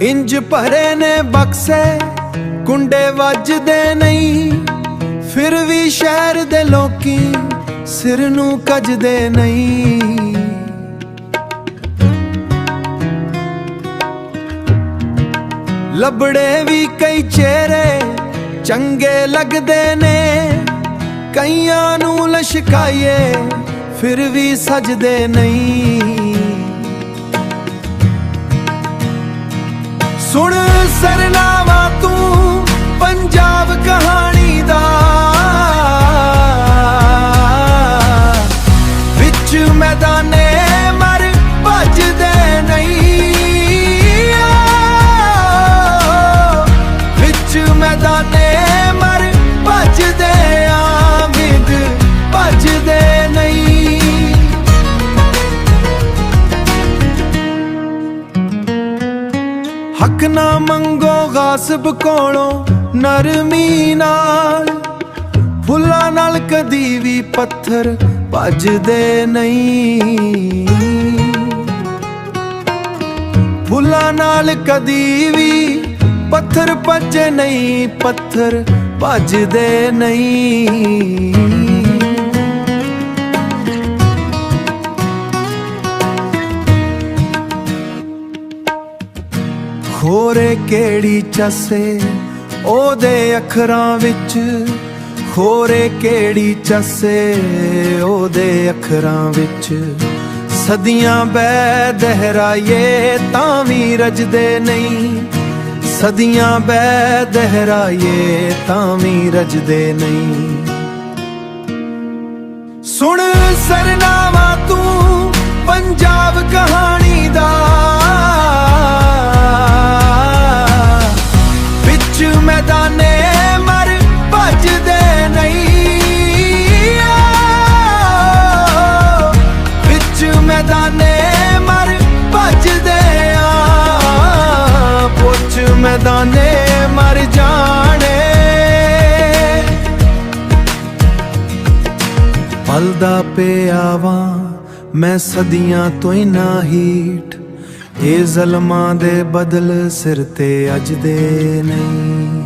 इंज भरे ने बक्से कुंडे वजदे नहीं, फिर भी शहर दे लोकी सिर नू कजदे नहीं। लबड़े भी कई चेहरे चंगे लगदे ने, कईयां नू लशकाइए फिर भी सजदे नहीं। सुन सरनावा तू पंजाब कहानी दा, विच मैदाने मर भजदे नहीं, विच मैदाने मर भजदे विद भजदे नहीं। हक ना मंगो गासिब कोलों नरमी नाल, फुल्लां नाल कदी भी पत्थर भजदे नहीं। फुल्लां नाल कदी भी पत्थर भजे नहीं, पत्थर भजदे नहीं। खोरे केड़ी चसे ओदे अखरां विच, खोरे केड़ी चसे ओदे अखरां विच। सदियां बै दहराइए तां भी रजदे नहीं, सदियां बै दहराइए तां भी रजदे नहीं। सुन सरनावा तू पंजाब कहानी दा, मैदाने मर भजदे नहीं, विच मैदाने मर भजदे पुछ मैदाने मर जाने। पलदा पे आवा मैं सदियां तो ही ना हीठ, ये ज़ल्मां दे बदल सिर ते अजदे नहीं।